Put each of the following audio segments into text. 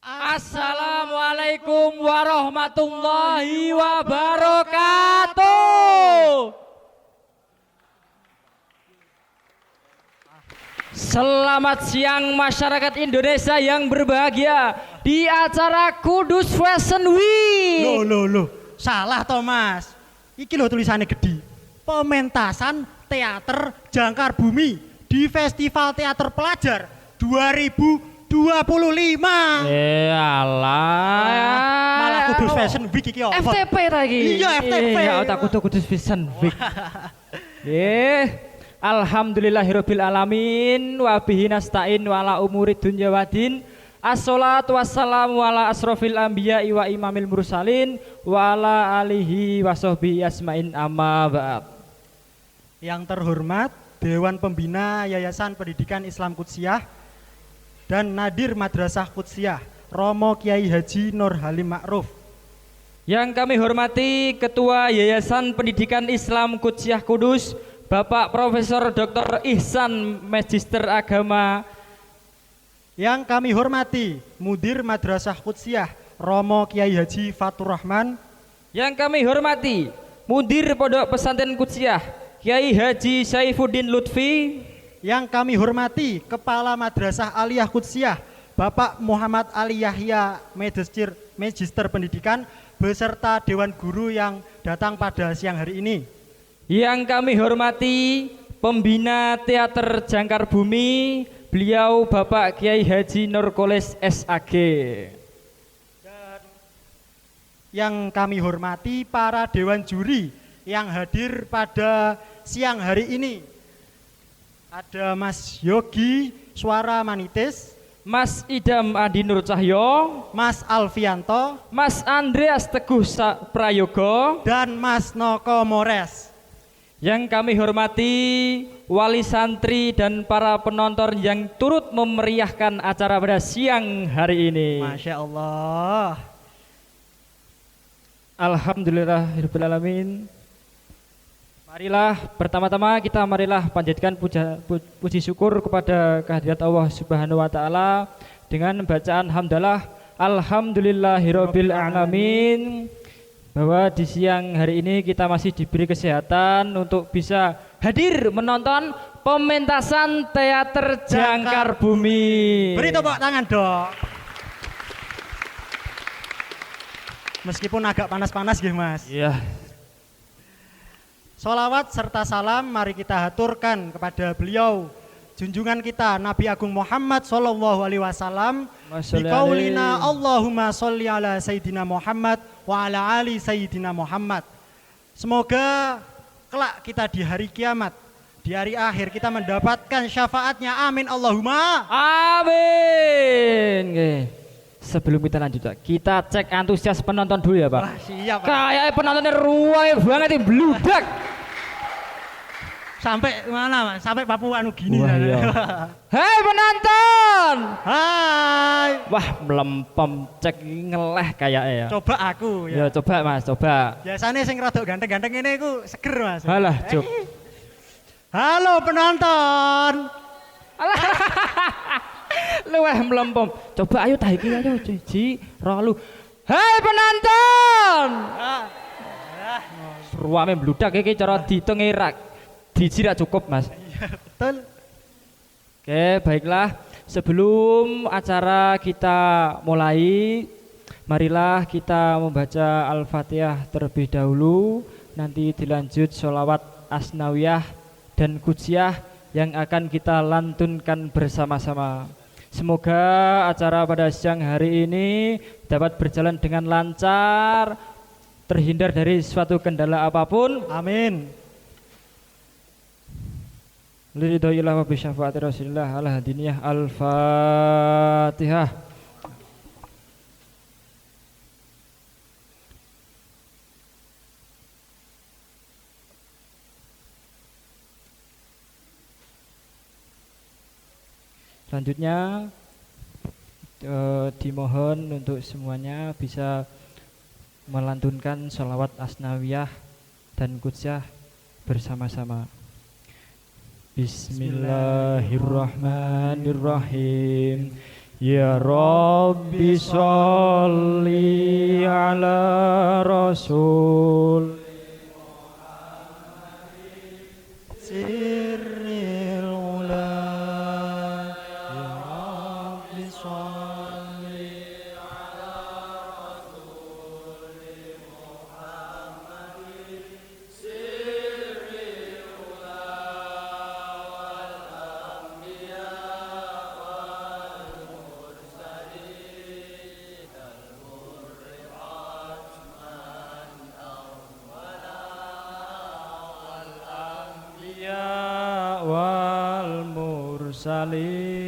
Assalamualaikum warahmatullahi wabarakatuh. Selamat siang masyarakat Indonesia yang berbahagia di acara Kudus Fashion Week. Loh, salah Thomas. Iki lho tulisannya gede. Pementasan teater Jangkar Bumi di Festival Teater Pelajar 2025. Malah Kudus Fashion Week iki apa? FTP lagi. Iya, FTP. Iya, aku tuh Kudus Fashion Week. Alhamdulillahirabbil alamin wa bihi nasta'in wa ala umuri dunya waddin. Assalatu wassalamu ala asrofil anbiya'i wa imamil mursalin wa ala alihi wa sahbihi asma'in amma ba'd. Yang terhormat Dewan Pembina Yayasan Pendidikan Islam Qudsiyah dan Nadir Madrasah Qudsiyah Romo Kiai Haji Nur Halim Ma'ruf. Yang kami hormati Ketua Yayasan Pendidikan Islam Qudsiyah Kudus Bapak Profesor Dr. Ihsan Magister Agama. Yang kami hormati Mudir Madrasah Qudsiyah Romo Kiai Haji Fatur Rahman. Yang kami hormati Mudir Pondok Pesantren Qudsiyah Kiai Haji Saifuddin Lutfi. Yang kami hormati Kepala Madrasah Aliyah Qudsiyah Bapak Muhammad Ali Yahya Magister Pendidikan beserta Dewan Guru yang datang pada siang hari ini. Yang kami hormati Pembina Teater Jangkar Bumi, beliau Bapak Kiai Haji Nurkolis SAG. Dan yang kami hormati para Dewan Juri yang hadir pada siang hari ini. Ada Mas Yogi Suara Manitis, Mas Idam Adi Nur Cahyo, Mas Alfianto, Mas Andreas Teguh Prayogo, dan Mas Noko Mores. Yang kami hormati wali santri dan para penonton yang turut memeriahkan acara pada siang hari ini. Masya Allah. Alhamdulillahirabbil alamin. Marilah pertama-tama kita panjatkan puji syukur kepada kehadirat Allah Subhanahu wa taala dengan bacaan hamdalah alhamdulillahirabbil alamin. Bahwa di siang hari ini kita masih diberi kesehatan untuk bisa hadir menonton pementasan teater Jangkar Bumi. Beri tepuk tangan dong. Meskipun agak panas-panas gitu Mas. Iya. Sholawat serta salam mari kita haturkan kepada beliau junjungan kita Nabi Agung Muhammad sallallahu alaihi wasallam biqaulina Allahumma sholli ala sayyidina Muhammad wa ala ali sayyidina Muhammad. Semoga kelak kita di hari kiamat, di hari akhir kita mendapatkan syafaatnya. Amin Allahumma amin. Sebelum kita lanjut, kita cek antusias penonton dulu ya Pak. Wah, siap Pak. Kayak penontonnya ruwet banget ini, bludak. Sampai mana Mas? Sampai Papua Nugini. Wah, iya. Hei penonton. Hai. Wah melempem cek ngeleh kayaknya ya. Coba aku Ya coba Mas, coba. Biasanya sing rada ganteng-ganteng ini aku seger Mas. Halah, Cuk. Halo penonton. Alah. Luweh melempem. Coba ayo tah iki ayo Ji, rolu. Hei penonton. Ruame bludak iki cara diitung irak. Diji rak cukup Mas. Iya betul. Oke baiklah, sebelum acara kita mulai, marilah kita membaca Al-Fatihah terlebih dahulu. Nanti dilanjut sholawat asnawiyah dan qudsiyah yang akan kita lantunkan bersama-sama. Semoga acara pada siang hari ini dapat berjalan dengan lancar, terhindar dari suatu kendala apapun. Amin. Liridhoillah wa bisyafaati Rasulillah ala hadiniyah. Al-Fatihah. Selanjutnya dimohon untuk semuanya bisa melantunkan sholawat asnawiyah dan qudsiyah bersama-sama. Bismillahirrahmanirrahim. Ya Rabbi sholli ala Rasul sirril ula. Ya Rabbi sholli ya wal mursalin.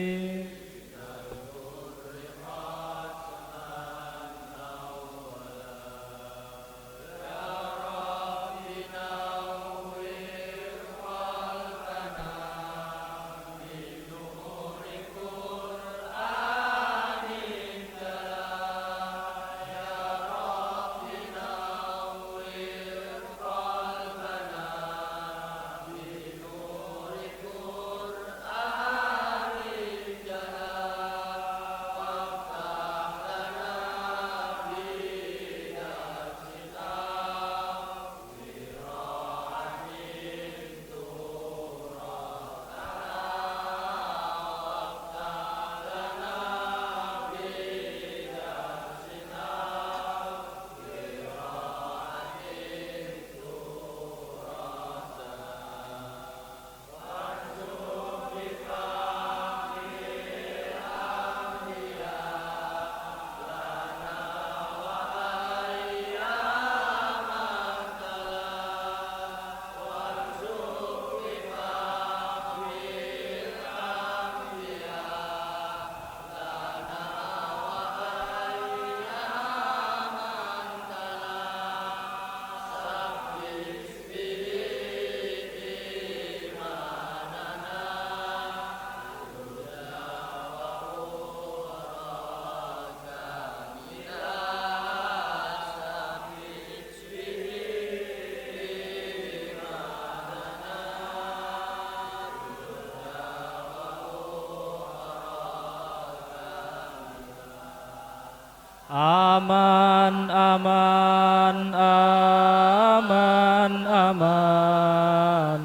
Aman, aman, aman, aman.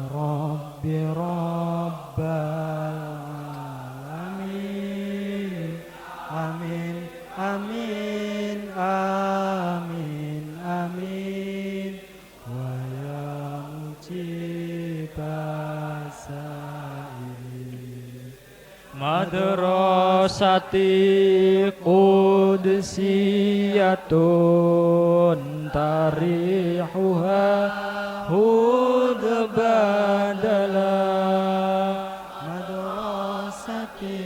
Rabbi Rabbal Alamin. Amin, amin, amin, amin. Wa ya mujibas sa'ilin. Madrasati Qudsiyatun tarihuha hud badala. Madrasati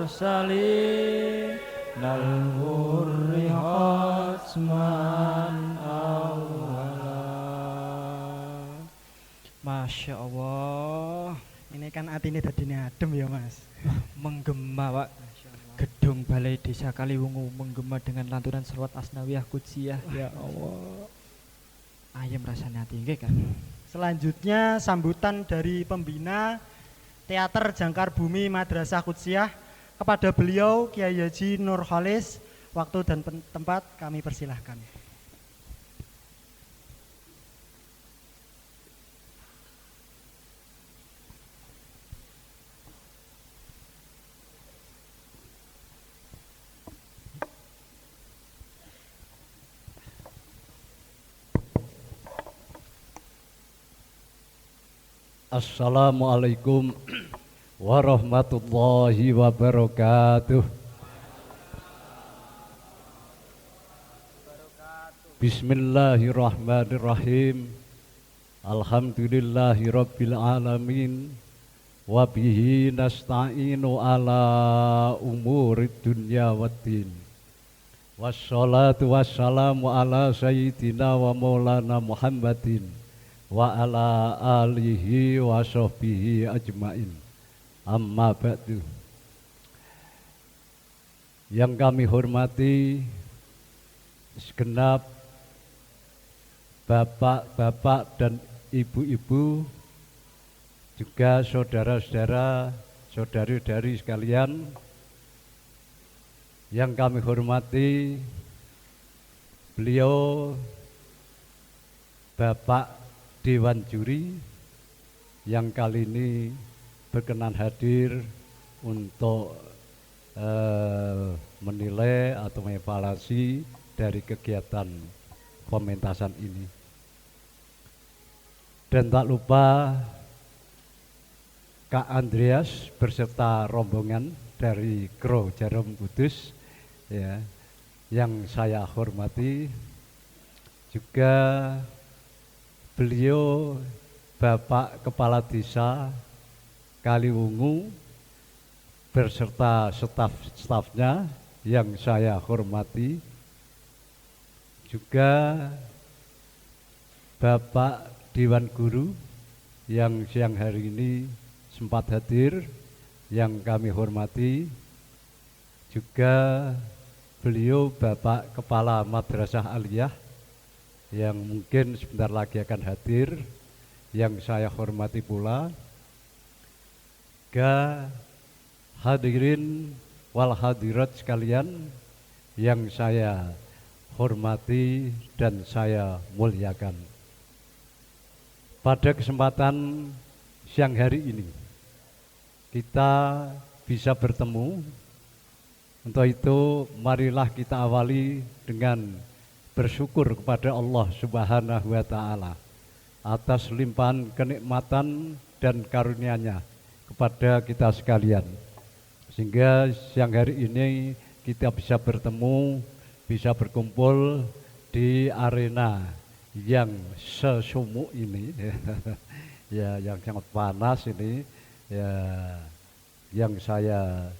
mursalin al-hurri khatman awwala. Masya Allah. Ini kan atine dadine adem ya Mas. Menggema Pak. Gedung Balai Desa Kaliwungu menggema dengan lantunan selawat asnawiyah kudsiyah. Ya Allah. Ayem rasanya hati nggih kan. Selanjutnya sambutan dari pembina Teater Jangkar Bumi Madrasah Kudsiyah kepada beliau Kiai Haji Nur Khalis. Waktu dan tempat kami persilahkan. Assalamualaikum warahmatullahi wabarakatuh. Bismillahirrahmanirrahim. Alhamdulillahi rabbil alamin. Wabihi nasta'inu ala umurid dunya waddin. Wassalatu wassalamu ala sayyidina wa maulana Muhammadin wa ala alihi wa sahbihi ajmain. Amma ba'du. Yang kami hormati segenap bapak-bapak dan ibu-ibu, juga saudara-saudara, saudari-saudari sekalian, yang kami hormati beliau Bapak Dewan Juri yang kali ini berkenan hadir untuk menilai atau mengevaluasi dari kegiatan pementasan ini. Dan tak lupa Kak Andreas beserta rombongan dari Kro Jarum Kudus ya, yang saya hormati, juga beliau Bapak Kepala Desa Kaliwungu beserta staf-stafnya yang saya hormati, juga Bapak Dewan Guru yang siang hari ini sempat hadir yang kami hormati, juga beliau Bapak Kepala Madrasah Aliyah yang mungkin sebentar lagi akan hadir, yang saya hormati pula. Hadirin wal hadirat sekalian yang saya hormati dan saya muliakan. Pada kesempatan siang hari ini kita bisa bertemu. Untuk itu marilah kita awali dengan bersyukur kepada Allah Subhanahu wa Ta'ala atas limpahan kenikmatan dan karunia-Nya kepada kita sekalian, sehingga siang hari ini kita bisa bertemu, bisa berkumpul di arena yang sesumuk ini ya, yang sangat panas ini ya, yang saya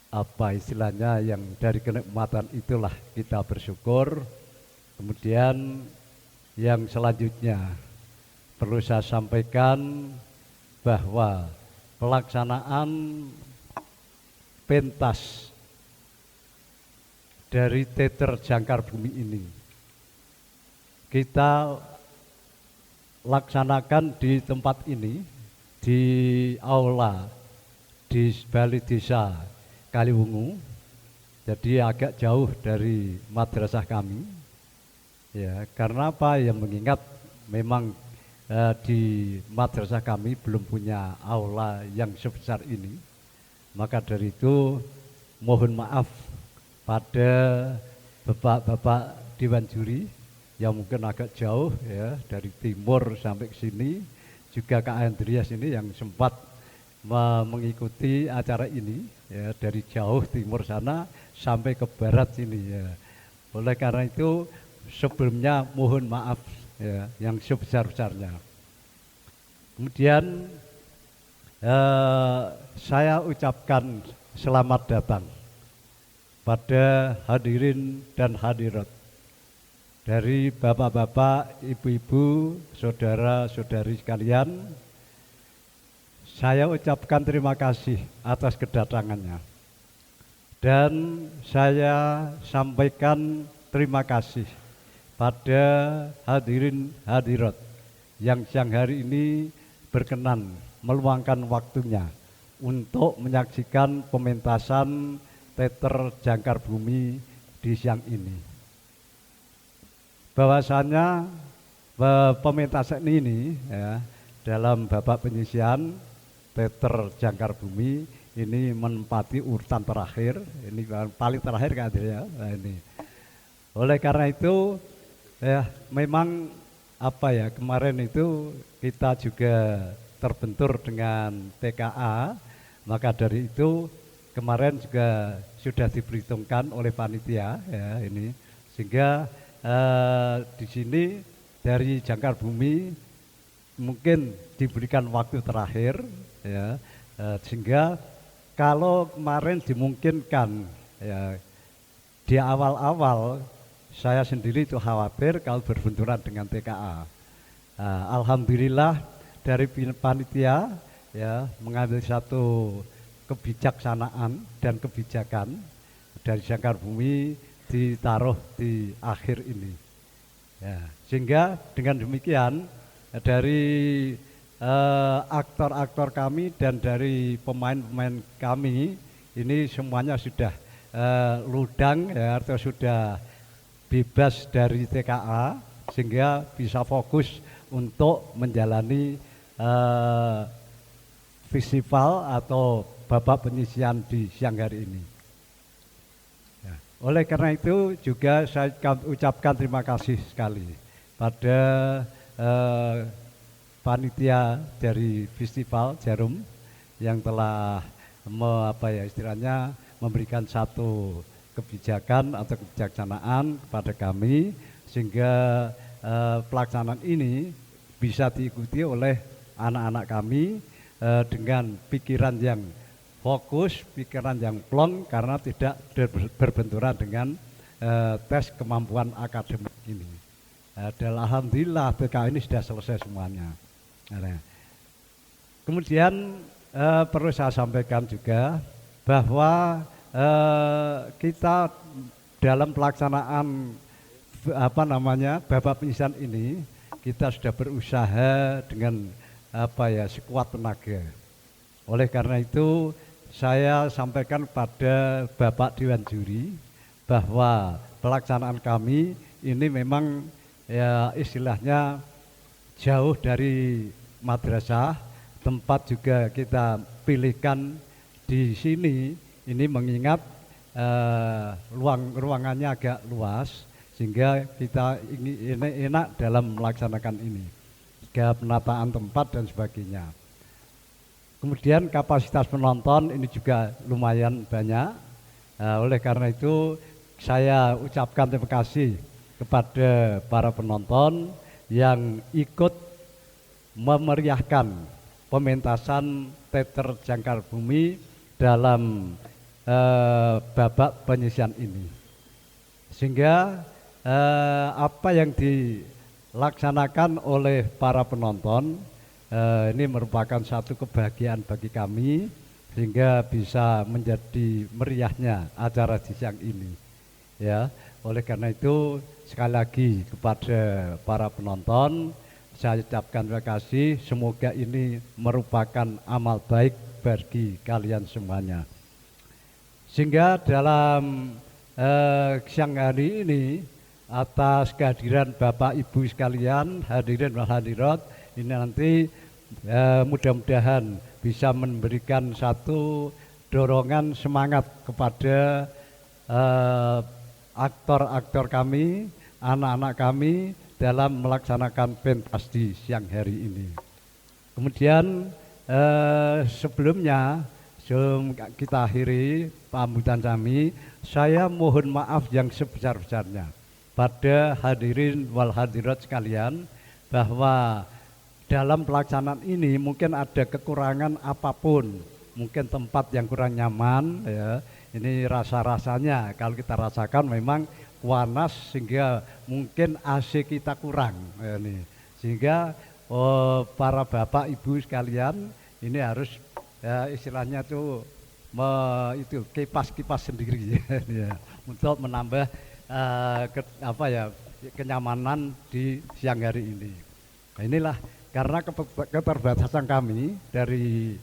apa istilahnya, yang dari kenikmatan itulah kita bersyukur. Kemudian yang selanjutnya perlu saya sampaikan bahwa pelaksanaan pentas dari Teater Jangkar Bumi ini kita laksanakan di tempat ini, di aula di Balai Desa Kaliwungu, jadi agak jauh dari madrasah kami ya. Karena apa? Yang mengingat memang di madrasah kami belum punya aula yang sebesar ini, maka dari itu mohon maaf pada bapak-bapak Dewan Juri yang mungkin agak jauh ya, dari timur sampai ke sini, juga Kak Andreas ini yang sempat mengikuti acara ini ya, dari jauh timur sana sampai ke barat sini ya. Oleh karena itu sebelumnya mohon maaf ya, yang sebesar-besarnya. Kemudian saya ucapkan selamat datang pada hadirin dan hadirat dari bapak-bapak, ibu-ibu, saudara-saudari sekalian. Saya ucapkan terima kasih atas kedatangannya. Dan saya sampaikan terima kasih pada hadirin hadirat yang siang hari ini berkenan meluangkan waktunya untuk menyaksikan pementasan teater Jangkar Bumi di siang ini. Bahwasanya pementasan ini ya, dalam babak penyisian teater Jangkar Bumi ini menempati urutan terakhir, ini paling terakhir kan ya. Nah, ini. Oleh karena itu ya memang kemarin itu kita juga terbentur dengan TKA, maka dari itu kemarin juga sudah diperhitungkan oleh panitia ya ini, sehingga di sini dari Jangkar Bumi mungkin diberikan waktu terakhir ya, sehingga kalau kemarin dimungkinkan ya di awal-awal saya sendiri itu khawatir kalau berbenturan dengan TKA. Alhamdulillah dari panitia ya mengambil satu kebijaksanaan dan kebijakan dari Jangkar Bumi ditaruh di akhir ini. Ya, sehingga dengan demikian dari aktor-aktor kami dan dari pemain-pemain kami ini semuanya sudah ludang ya, atau sudah bebas dari TKA sehingga bisa fokus untuk menjalani festival atau babak penyisian di siang hari ini. Ya. Oleh karena itu juga saya ucapkan terima kasih sekali pada panitia dari festival Jarum yang telah istilahnya memberikan satu kebijakan atau kebijaksanaan kepada kami sehingga pelaksanaan ini bisa diikuti oleh anak-anak kami dengan pikiran yang fokus, pikiran yang plong karena tidak berbenturan dengan tes kemampuan akademik ini. Dan alhamdulillah PK ini sudah selesai semuanya. Nah, kemudian perlu saya sampaikan juga bahwa kita dalam pelaksanaan babak penyisian ini kita sudah berusaha dengan sekuat tenaga. Oleh karena itu saya sampaikan pada Bapak Dewan Juri bahwa pelaksanaan kami ini memang ya istilahnya jauh dari madrasah, tempat juga kita pilihkan di sini ini mengingat ruangannya agak luas sehingga kita ini enak dalam melaksanakan ini, juga penataan tempat dan sebagainya. Kemudian kapasitas penonton ini juga lumayan banyak. Oleh karena itu saya ucapkan terima kasih kepada para penonton yang ikut memeriahkan pementasan teater Jangkar Bumi dalam babak penyisian ini. Sehingga apa yang dilaksanakan oleh para penonton ini merupakan satu kebahagiaan bagi kami sehingga bisa menjadi meriahnya acara di siang ini. Ya, oleh karena itu sekali lagi kepada para penonton saya ucapkan terima kasih. Semoga ini merupakan amal baik bagi kalian semuanya. Sehingga dalam siang hari ini atas kehadiran Bapak Ibu sekalian, hadirin wal hadirat, ini nanti mudah-mudahan bisa memberikan satu dorongan semangat kepada aktor-aktor kami, anak-anak kami dalam melaksanakan pentas di siang hari ini. Kemudian sebelumnya sebelum kita akhiri pambutan kami, saya mohon maaf yang sebesar-besarnya pada hadirin wal hadirat sekalian bahwa dalam pelaksanaan ini mungkin ada kekurangan apapun, mungkin tempat yang kurang nyaman ya. Ini rasa-rasanya kalau kita rasakan memang panas sehingga mungkin AC kita kurang ya, ini. Sehingga para bapak ibu sekalian ini harus ya, istilahnya tuh itu kipas-kipas sendiri ya, untuk menambah kenyamanan di siang hari ini. Nah, inilah karena keterbatasan kami dari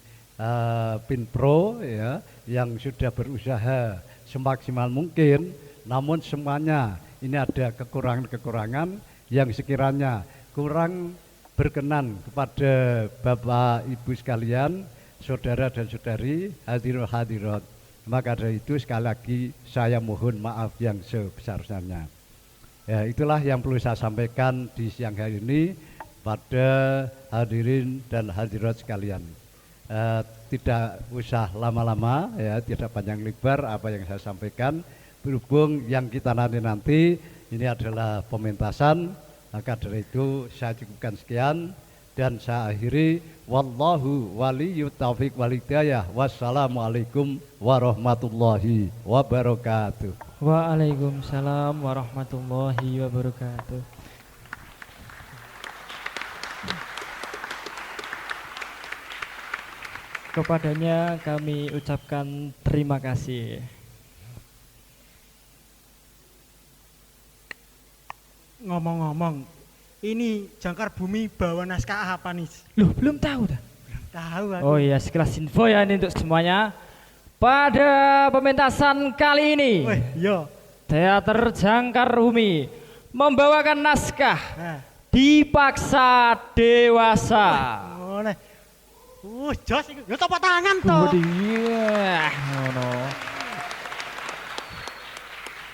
Pinpro ya, yang sudah berusaha semaksimal mungkin, namun semuanya ini ada kekurangan-kekurangan yang sekiranya kurang berkenan kepada Bapak Ibu sekalian, saudara dan saudari, hadirin hadirat. Maka dari itu sekali lagi saya mohon maaf yang sebesar-besarnya. Ya, itulah yang perlu saya sampaikan di siang hari ini pada hadirin dan hadirat sekalian. Tidak usah lama-lama ya, tidak panjang lebar apa yang saya sampaikan, berhubung yang kita nanti ini adalah pementasan, maka dari itu saya cukupkan sekian dan saya akhiri, wallahu waliyut taufiq wal hidayah. Wassalamualaikum warahmatullahi wabarakatuh. Waalaikumsalam warahmatullahi wabarakatuh. Kepadanya kami ucapkan terima kasih. Ngomong-ngomong, ini Jangkar Bumi bawa naskah apa nih? Loh, belum tahu dah. Belum tahu aku. Oh iya, sekelas info ya ini untuk semuanya. Pada pementasan kali ini, Weh, yo. Teater Jangkar Bumi membawakan naskah Nah, Dipaksa Dewasa. boleh. Jos iku. Yo tepuk tangan to. Iya, ngono.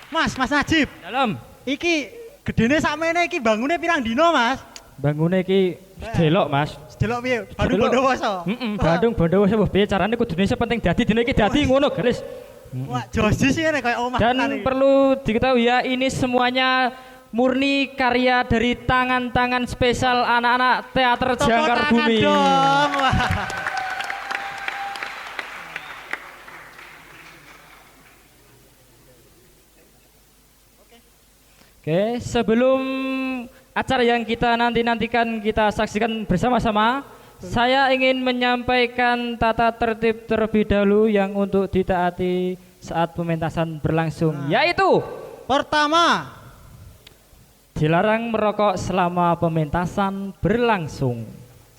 Mas Najib. Dalam Iki gedene sakmene iki bangune pirang dino, Mas? bangunnya iki delok, Mas. Delok piye? Bandung Delok. Bondowoso. Bandung Bondowoso wah piye carane kudune penting dadi dina iki dadi ngono, garis. Wah, josis ngene kayak omah. Dan perlu diketahui ya, ini semuanya murni karya dari tangan-tangan spesial anak-anak Teater Jangkar Bumi. Dong. Wah. Oke, sebelum acara yang kita nantikan kita saksikan bersama-sama, saya ingin menyampaikan tata tertib terlebih dahulu yang untuk ditaati saat pementasan berlangsung, yaitu Pertama, dilarang merokok selama pementasan berlangsung.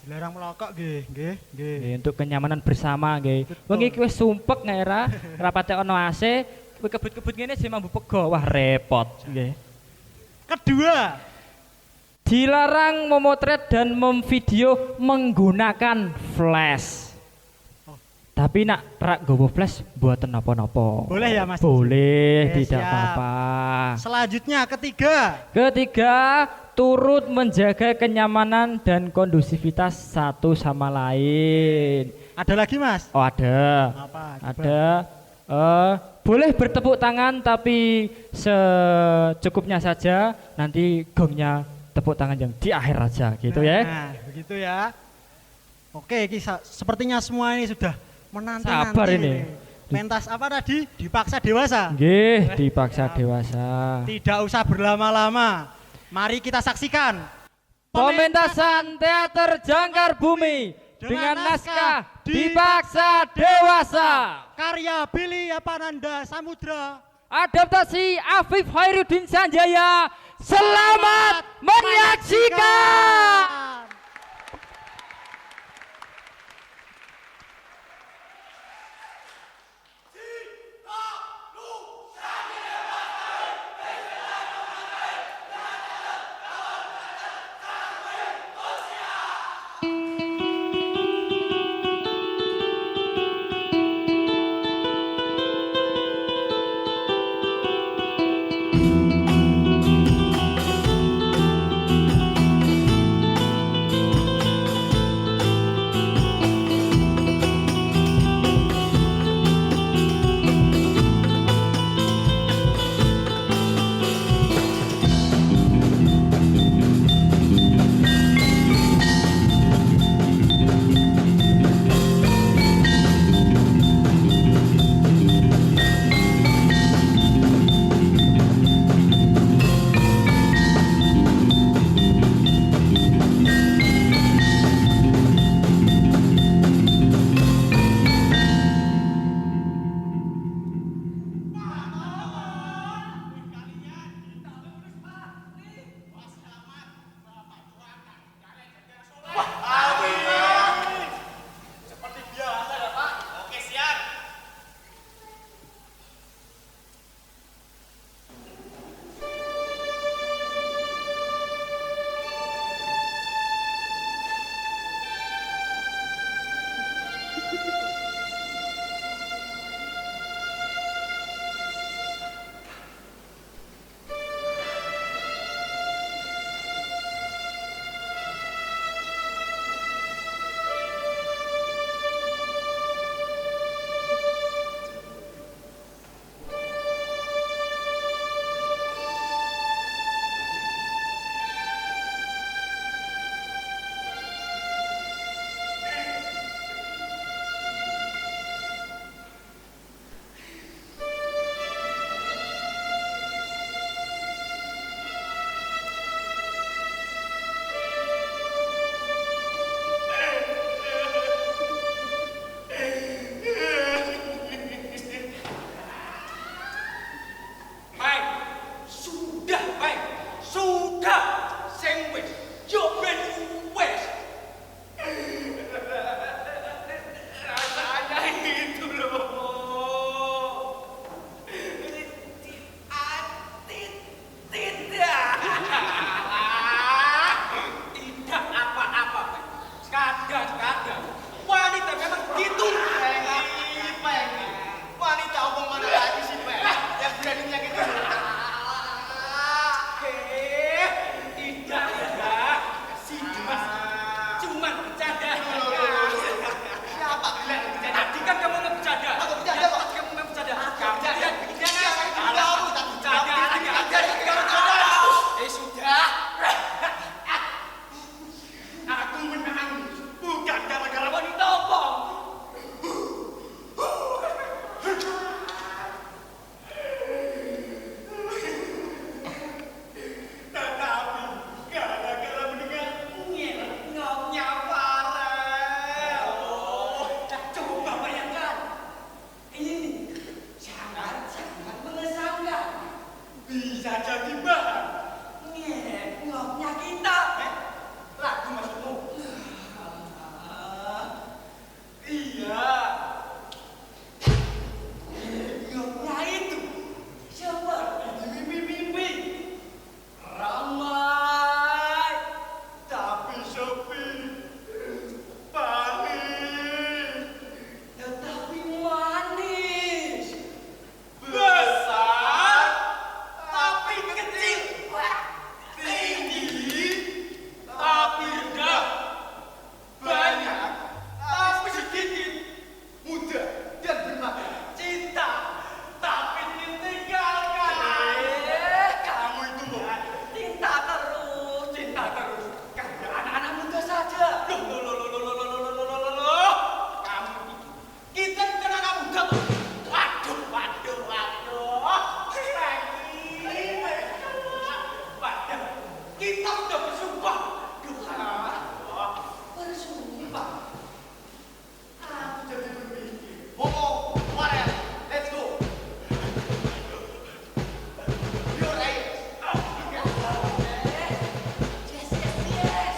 dilarang merokok nggih. Untuk kenyamanan bersama nggih. Wong iki wis sumpek nggak era rapate ono AC, kowe kebut-kebut ngene sih mambu pego, wah repot nggih. kedua, Dilarang memotret dan memvideo menggunakan flash. Tapi nak rak gowo flash buatan apa-apa. boleh ya Mas? Boleh, Oke, tidak siap. apa-apa. Selanjutnya ketiga, Ketiga, turut menjaga kenyamanan dan kondusivitas satu sama lain. ada lagi Mas? Oh ada, Apa? Coba. ada. Boleh bertepuk tangan tapi secukupnya saja. Nanti gongnya tepuk tangan yang di akhir aja gitu ya. Nah, begitu ya. Oke, sepertinya semua ini sudah menanti-nanti. Sabar ini. Pentas apa tadi? Dipaksa dewasa. Nggih, dipaksa dewasa. Tidak usah berlama-lama. Mari kita saksikan Pementasan Teater Jangkar Bumi dengan naskah Dipaksa Dewasa. karya Billy Apananda Samudra. Adaptasi Afif Khairuddin Sanjaya. Selamat menyaksikan. bisa jadi bahan ngoknya kita. Lagu maksudmu? Iya. Ngoknya itu seperti di mimpi-mimpi. Ramai, tapi sepi. Panis, tetapi manis. Besar, tapi kecil. Tinggi, tapi rendah. Banyak, tapi sedikit. Muda dan bermakna. Cinta, tapi ditinggalkan. Kamu itu loh. Cinta terus. Kayak anak-anak muda saja. Loh. Kamu itu. Kita bukan anak muda loh. Waduh. Padahal kita sudah bersumpah. Bersumpah. Aku jadi berpikir. Mari, let's go. You're right. Yes.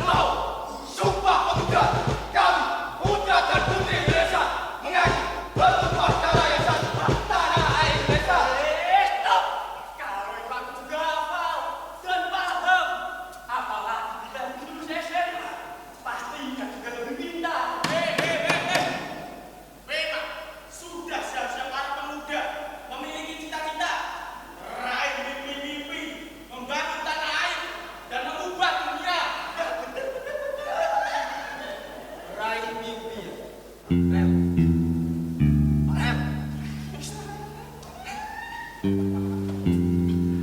No, sumpah pemuda. Kami, putra dan putri Indonesia, mengaku bersumpah darah yang satu, tanah air Indonesia. Stop. Kalau itu aku juga hafal dan paham. Apalagi kita hidup SMA, pasti kita juga lebih pintar. Memang sudah seharusnya para pemuda memiliki cita-cita, meraih mimpi-mimpi, membangun tanah air dan mengubah dunia. Meraih mimpi. Rem.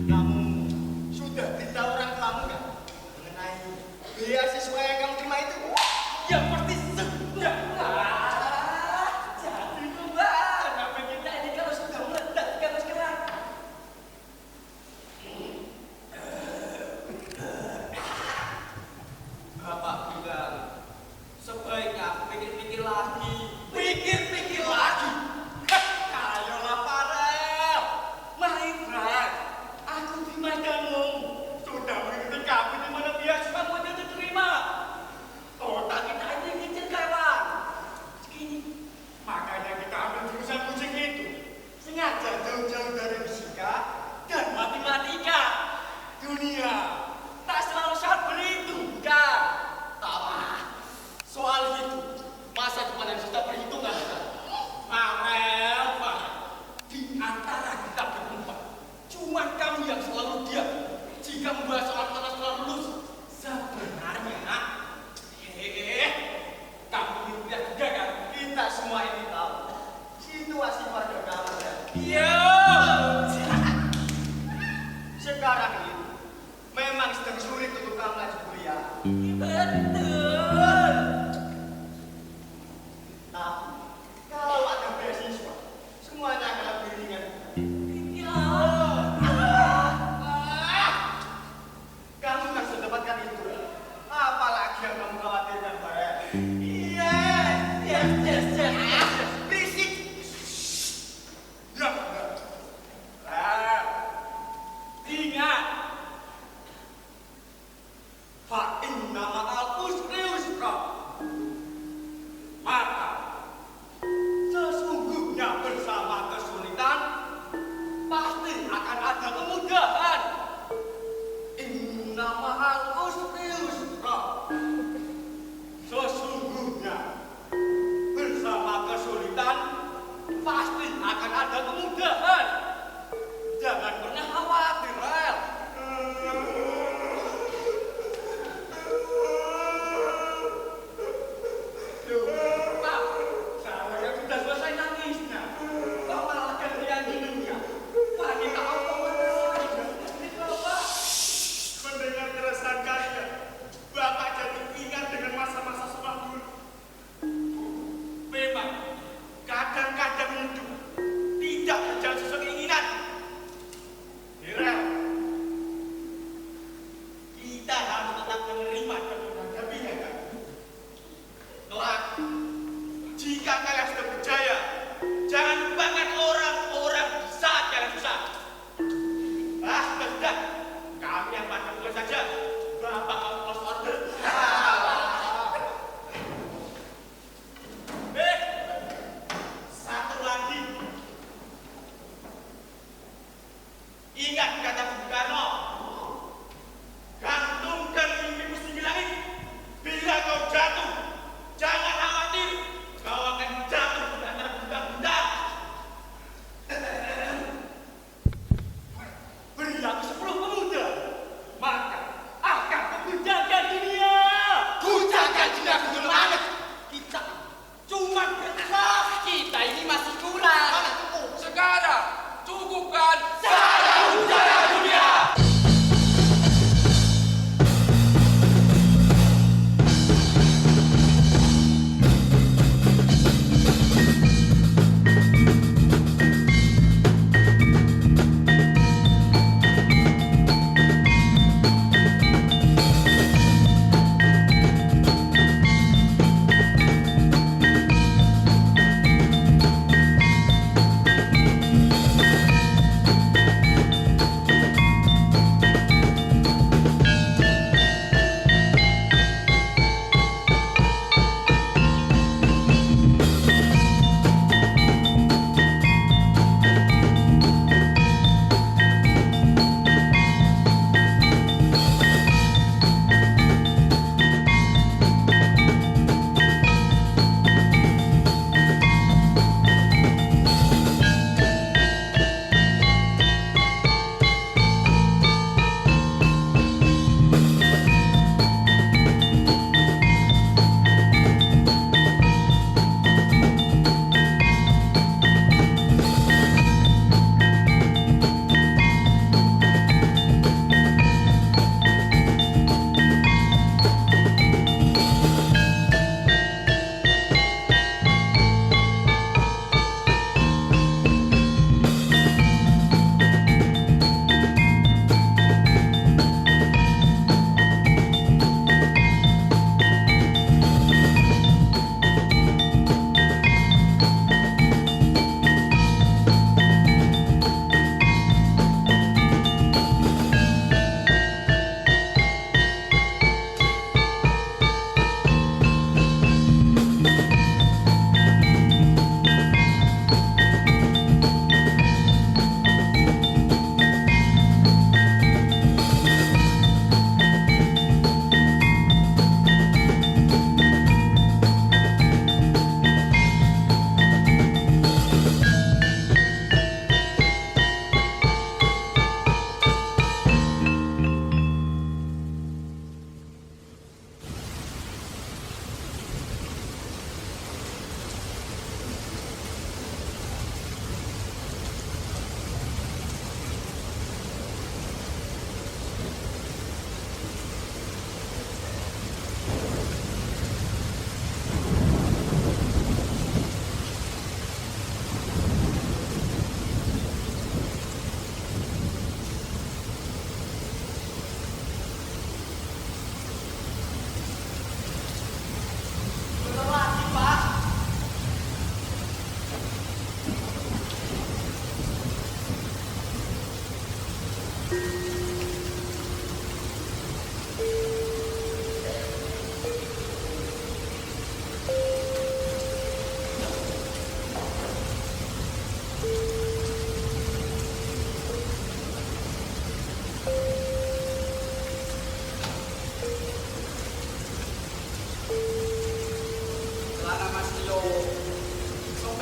Kamu sudah beritahu orang kamu nggak mengenai beasiswa yang kamu terima itu? Ya pasti sudah. Jadi gimana begini ini kalau sudah meledak di atas kerang? Bapak bilang sebaiknya aku pikir-pikir lagi. Pikir-pikir lagi. Ayolah Farel. Mari Frank. Aku terima kamu. Sudah mengikuti kamu di mana beasiswa mau diterima. Otak kita ini kecil kawan. Segini. Makanya kita ambil jurusan kucing itu. Sengaja jauh-jauh dari fisika dan matematika. Dunia tak selalu sabar itu, bukan? Tapi soal itu masa depan yang sudah perhitungan. Farel, di antara kita berempat, cuma kamu yang selalu diam. Jika membahas soal tanah setelah lulus, sebenarnya, kamu ingin lihat juga kan? Kita semua ini tahu situasi keluarga kamu ya. Iya. Sekarang ini memang sedang sulit untuk kamu lanjut kuliah. Betul. Tapi kalau ada beasiswa, semuanya akan lebih ringan. Kamu kan sudah dapatkan itu. Apalagi yang kamu khawatirkan, Farel? Yes. Berisik. Ya,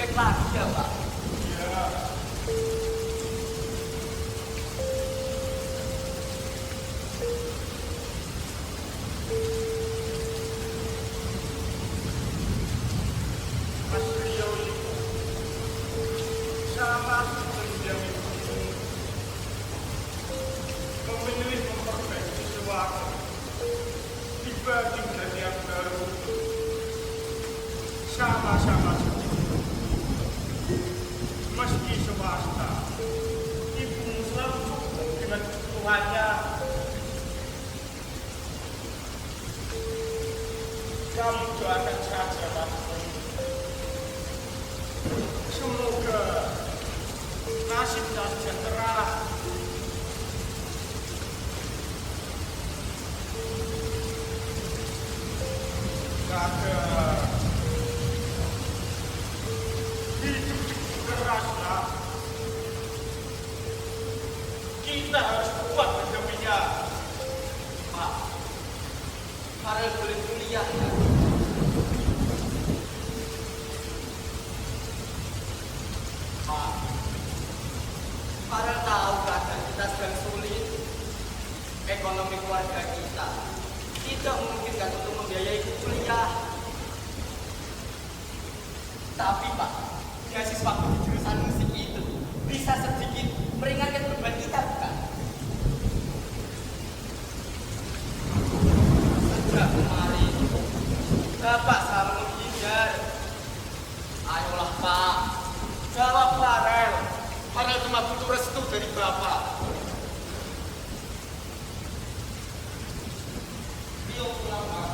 mikir lagi ya Pak. Iya. Mas Rio itu sama seperti yang itu memilih memperbaiki sesuatu dibanding dari yang baru sama-sama meski swasta ibu selalu cukup dengan kebutuhannya. Kamu doakan saja Mas. Semoga nasibnya sejahtera. Ada hidup keras lah. Kita harus kuat menghadapinya. Pak, Farel boleh kuliah ya? Pak, Farel tahu keadaan kita sedang sulit. Ekonomi keluarga kita tidak memungkinkan untuk membiayai kuliah. Tapi Pak, beasiswa di jurusan musik itu bisa sedikit meringankan beban kita, bukan? Sejak kemarin, Bapak selalu menghindar. Ayolah Pak, jawab Farel. Farel cuma butuh restu dari Bapak. Rio pulang Pak.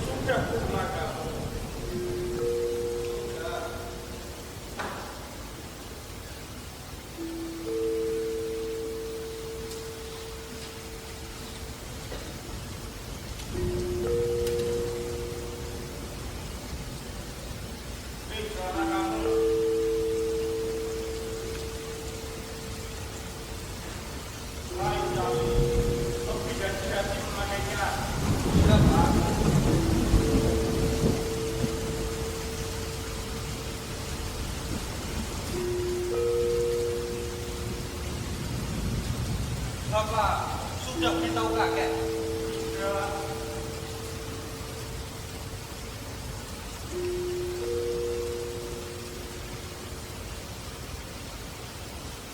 Sudah berlaga. Bicara kamu. Lain kali lebih hati-hati memakainya. Sudah Pak. Bapak sudah beritahu kakek. Sudah.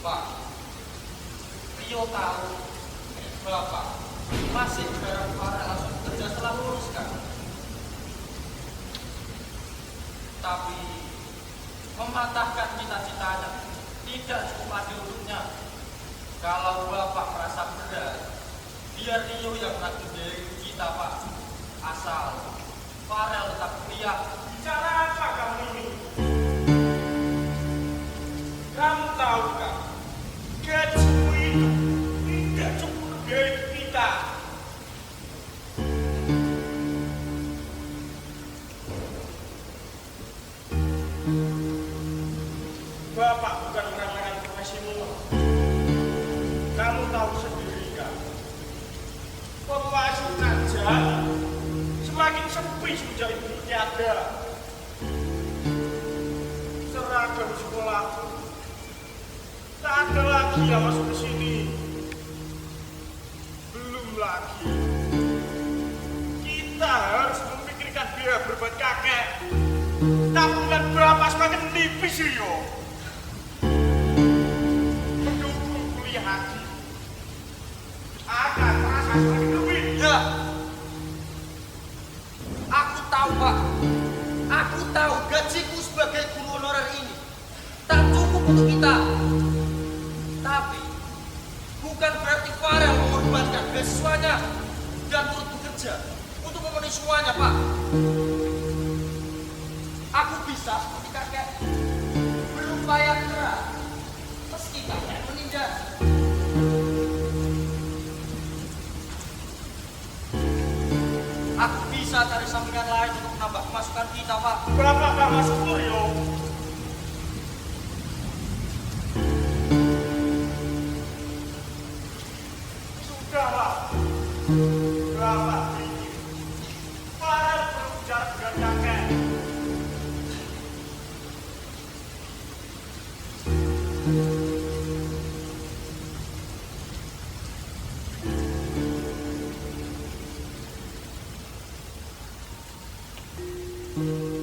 Pak, Rio tahu Bapak masih jarang Farel langsung kerja setelah lulus kan? Tapi mematahkan cita-citanya tidak cukup adil untuknya. Kalau Bapak merasa berat, biar Rio yang menanggung biaya kita Pak. Asal Farel tetap kuliah. Bicara apa kamu ini? Kamu tahu kan? Gajimu itu tidak cukup biaya hidup kita. Bapak bukan meremehkan profesimu. Kamu tahu sendiri kan? Pemasukan jadi semakin sepi sejak ibu tiada. Seragam sekolah tak ada lagi yang masuk ke sini. Belum lagi kita harus memikirkan biaya berobat kakek. Tabungan Bapak semakin menipis Rio. Mendukung kuliah haji akan terasa semakin lebih. Ya, aku tahu Pak. Aku tahu gajiku sebagai guru honorer ini tak cukup untuk kita. Tapi bukan berarti Farel mengorbankan beasiswanya dan turut bekerja untuk memenuhi semuanya Pak. Aku bisa seperti kakek berupaya keras meski kakek meninggal. Aku bisa cari sampingan lain untuk menambah pemasukan kita, Pak. Bapak gak masuk Rio. Sudahlah. Bapak pikir Siapa?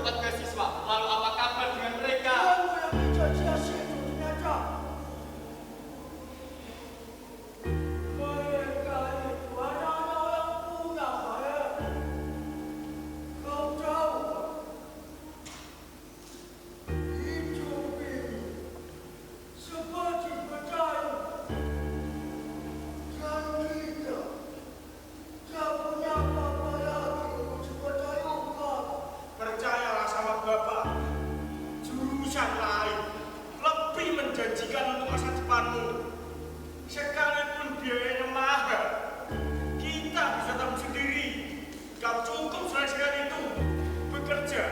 dapat beasiswa. Lalu apa kabar dengan mereka? Mereka itu anak-anak yang punya saya. Kau tahu, hidup ini seperti berjalan. Dan kita tak punya apa-apa lagi untuk dipercayai. Percayalah sama Bapak, jurusan lain lebih menjanjikan untuk masa depanmu. Sekalipun biayanya mahal, kita bisa tabung sendiri. Kau cukup selesai itu bekerja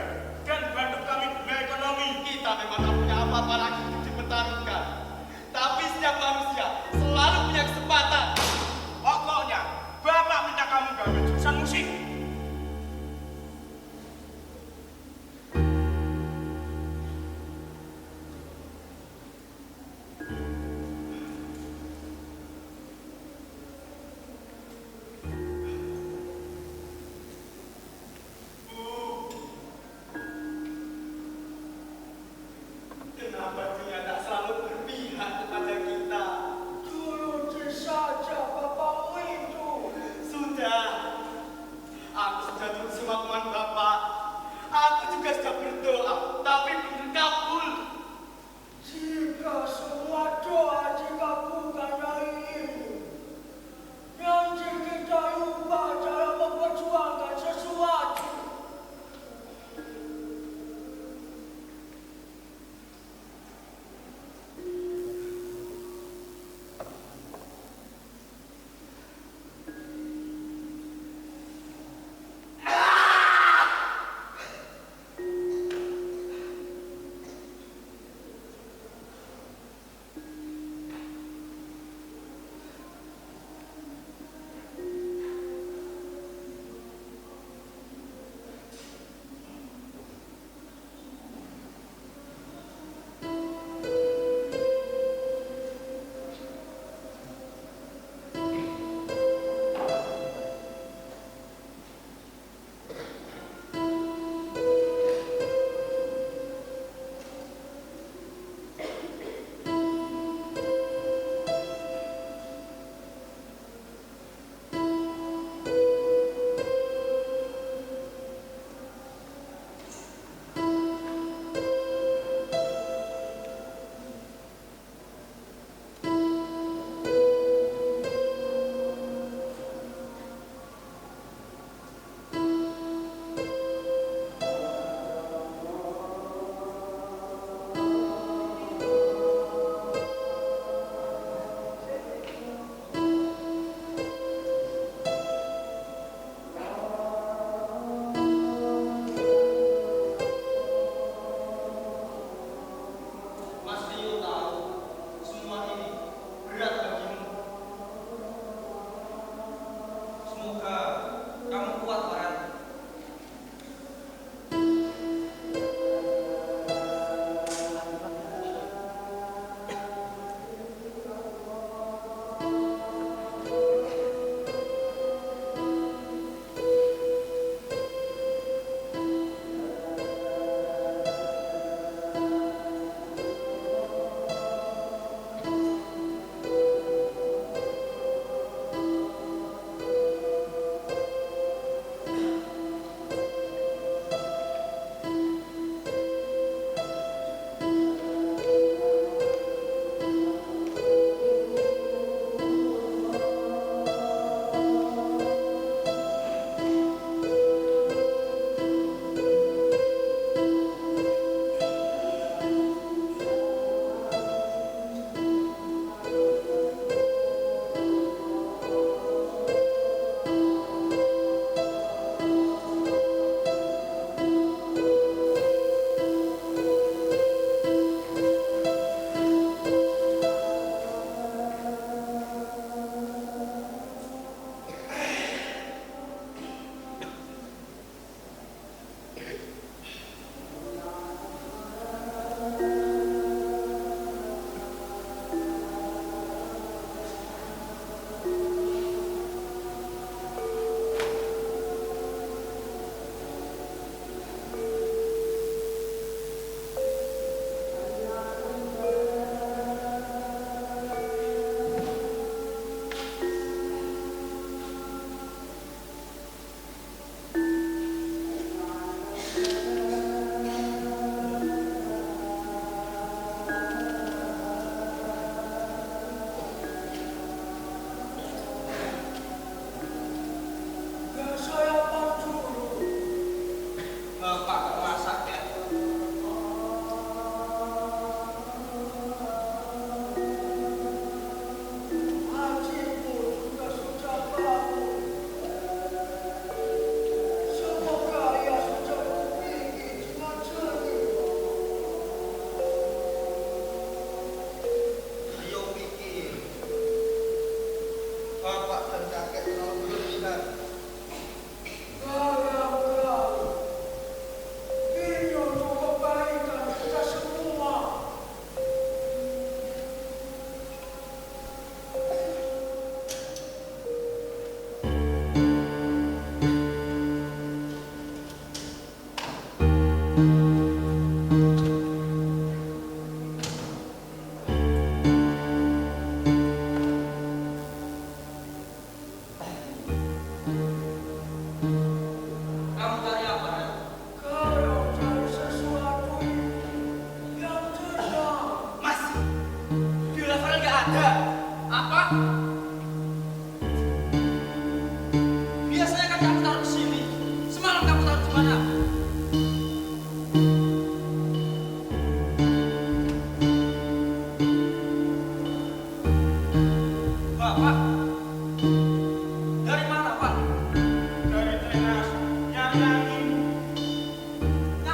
dan bantu kami biaya ekonomi. Kita memang tak punya apa-apa lagi untuk dipertaruhkan. Tapi setiap manusia selalu punya kesempatan. Pokoknya, Bapak minta kamu gambar jurusan musik.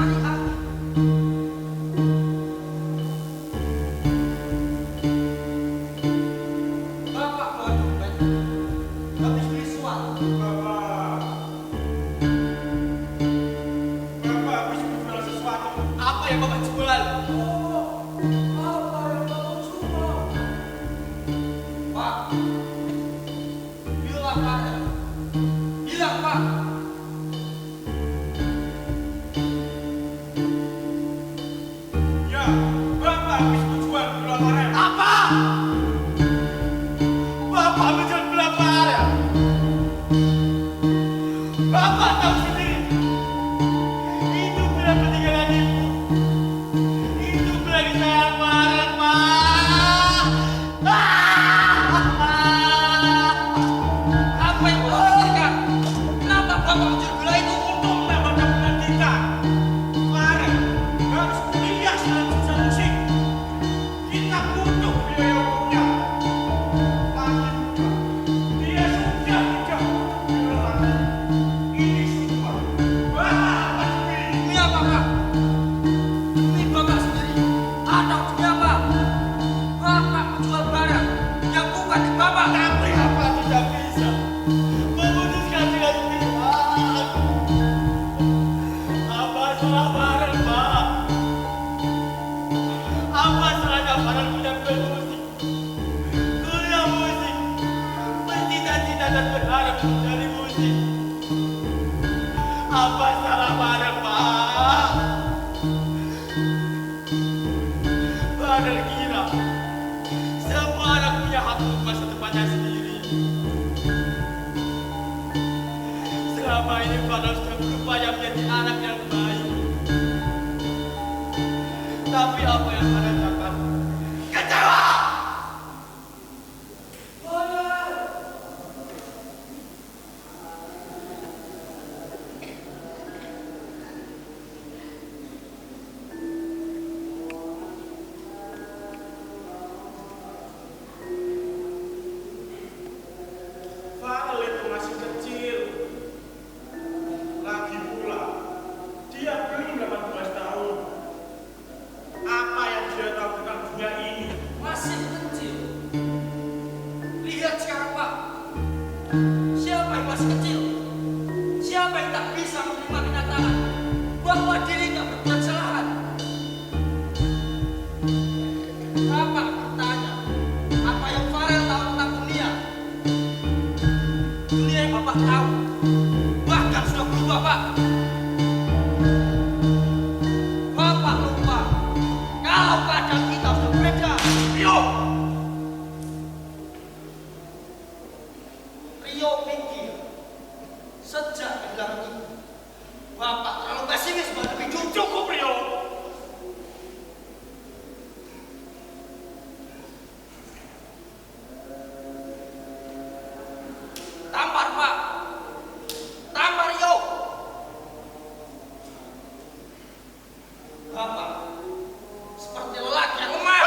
mencari aku. Bapak bawa dompet, habis beli sesuatu. Bapak habis menjual sesuatu. Apa yang Bapak jual? Pak, bilang ada. Bilang Pak. Ya, Bapak habis menjual gula aren. Apa? Bapak menjual gula aren. Bapak tahu sendiri. Itu gula peninggalan ibu. Itu gula disayang aren, Pak. Apa yang Bapak pikirkan? Kenapa Bapak menjual gula itu? Untuk menambah tabungan kita. Aren harus kuliah selanjutnya musik. Kita butuh biaya umumnya. Lagi juga, dia sudah tidak butuh lagi. Ini semua Bapak sendiri. Demi apa Pak? Demi Bapak sendiri atau demi apa? Bapak menjual barang yang bukan di Bapak. Tapi apa tidak bisa memutuskan dengan pihak? Apa salah barang, Pak? Apa salahnya barang punya musik? Kuliah musik, bercita-cita dan berharap menjadi musik. Apa salah barang, Pak? Barang kira semua anak punya hak untuk masa depannya sendiri. Selama ini Fadal sudah berupaya menjadi anak yang baik. Tapi apa yang Fadal dapat? Kecewa! Fadal itu masih kecil. Lagi pula, dia belum 18 tahun. Apa yang dia tahu tentang dunia ini? Masih kecil. Lihat sekarang Pak. Siapa yang masih kecil? Siapa yang tak bisa menerima kenyataan bahwa dirinya berbuat kesalahan? Bapak bertanya, apa yang Farel tahu tentang dunia? Dunia yang Bapak tahu bahkan sudah berubah Pak. Bapak lupa kalau keadaan kita sudah berbeda. Rio! Rio pikir sejak bilang itu Bapak terlalu pesimis menghadapi hidup. Cukup, Rio! Tampar Pak, tampar Rio. Bapak seperti lelaki yang lemah.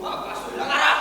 Bapak sudah marah.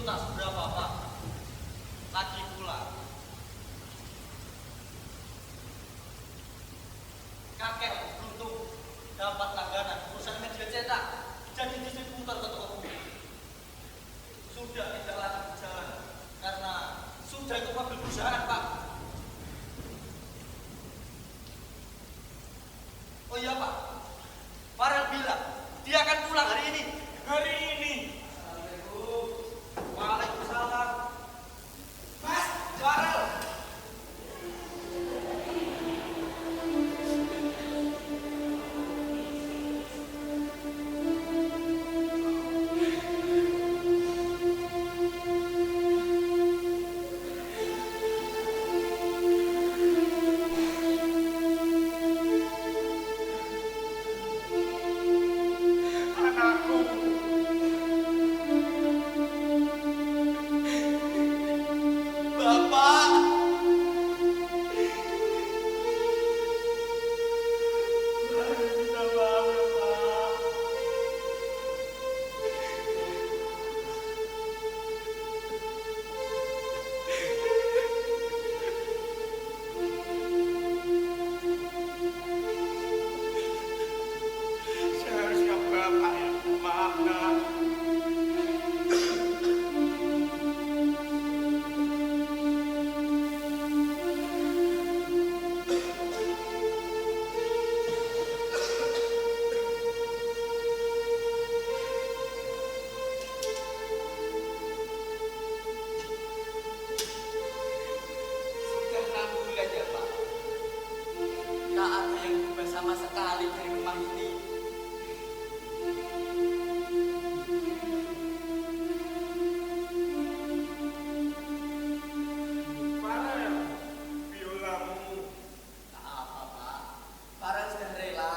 tak seberapa Pak. Lagi pula kakek beruntung dapat langganan perusahaan media cetak jadi distributor ke toko buku. Sudah tidak lagi berjalan karena sudah ikut mobil perusahaan Pak. Oh iya Pak, Farel bilang dia akan pulang hari ini. Hari ini. Assalamualaikum. Waalaikumsalam. Mas, Farel. Anakku. Bapak. Mari kita bangun, Pak. Seharusnya Bapak yang maaf, Nak. Sudah 6 bulan ya Pak. Tak ada yang berubah sama sekali dari rumah ini. Farel, biolamu. Tak apa Pak. Farel sudah rela.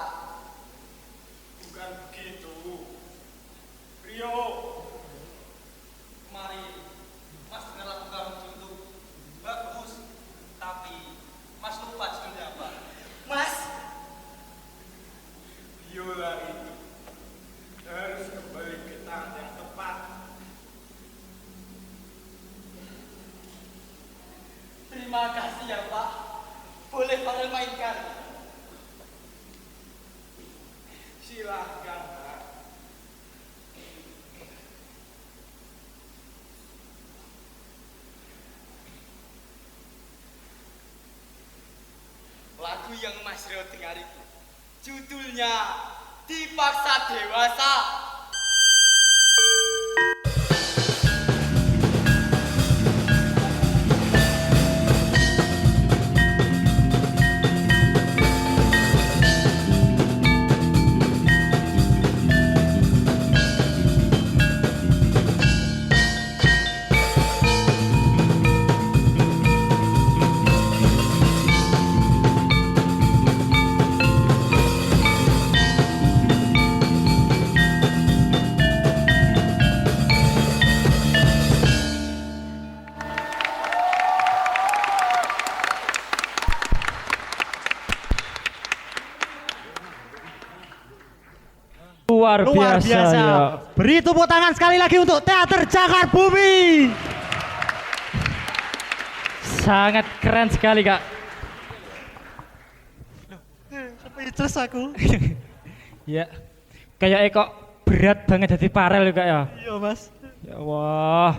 Bukan begitu. Rio, mari Mas dengar lagu kamu dulu. Bagus, tapi Mas lupa judulnya apa? Mas, biola itu harus kembali ke tangan yang tepat. Terima kasih ya Pak. Boleh Farel mainkan? Silahkan Pak. Lagu yang Mas Rio dengar itu judulnya Dipaksa Dewasa. Luar biasa, ya. Beri tepuk tangan sekali lagi untuk Teater Cakar Bumi. Sangat keren sekali Kak. Speechless aku. Ya, kayak kok berat banget jadi Farel Kak ya. Iya Mas. Ya Allah.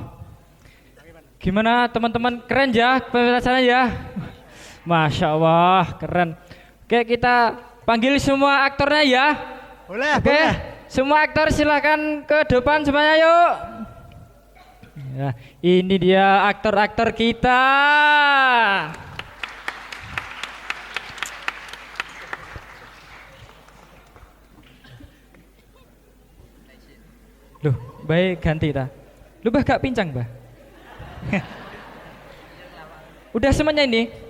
Gimana teman-teman, keren ya penjelasannya ya. Masya Allah, keren. Oke, kita panggil semua aktornya ya. Boleh, Oke, boleh. semua aktor silakan ke depan semuanya yuk. Ya, ini dia aktor-aktor kita. Loh, baik ganti ta. Lu bah gak pincang bah. Udah semuanya ini.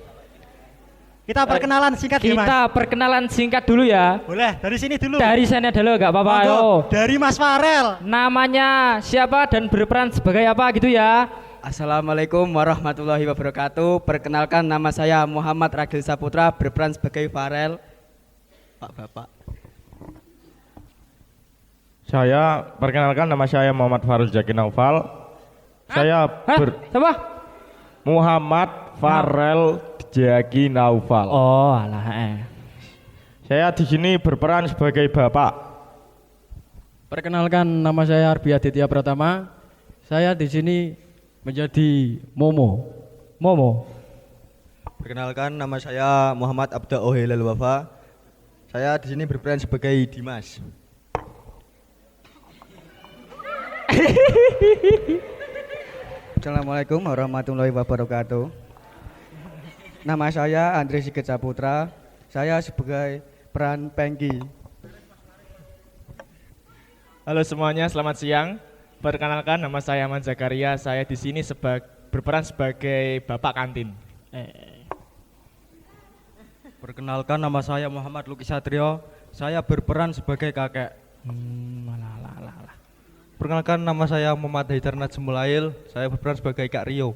Kita perkenalan singkat ya Mas. Kita perkenalan singkat dulu ya. Boleh, dari sini dulu. Dari sana dulu gak apa-apa Monggo, ayo. dari Mas Farel. Namanya siapa dan berperan sebagai apa gitu ya. Assalamualaikum warahmatullahi wabarakatuh. Perkenalkan nama saya Muhammad Ragil Saputra, berperan sebagai Farel. Pak Bapak. Saya perkenalkan nama saya Muhammad Farul Jaki Naufal. Saya Siapa? Muhammad Farel Jaki Naufal. Oh, alah. Saya di sini berperan sebagai bapak. Perkenalkan, nama saya Arbi Aditya Pratama. Saya di sini menjadi Momo. Momo. Perkenalkan, nama saya Muhammad Abda Ohilal Wafa. Saya di sini berperan sebagai Dimas. Assalamualaikum warahmatullahi wabarakatuh. Nama saya Andre Sigit Saputra. Saya sebagai peran Pengki. Halo semuanya, selamat siang. Perkenalkan, nama saya Ahmad Zakaria. Saya di sini berperan sebagai bapak kantin. Perkenalkan, nama saya Muhammad Luki Satrio. Saya berperan sebagai kakek. Perkenalkan, nama saya Muhammad Haidar Najmulail. Saya berperan sebagai Kak Rio.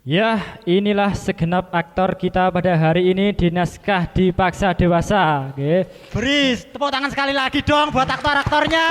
Ya, inilah segenap aktor kita pada hari ini di Naskah Dipaksa Dewasa. Oke. Beri tepuk tangan sekali lagi dong buat aktor-aktornya.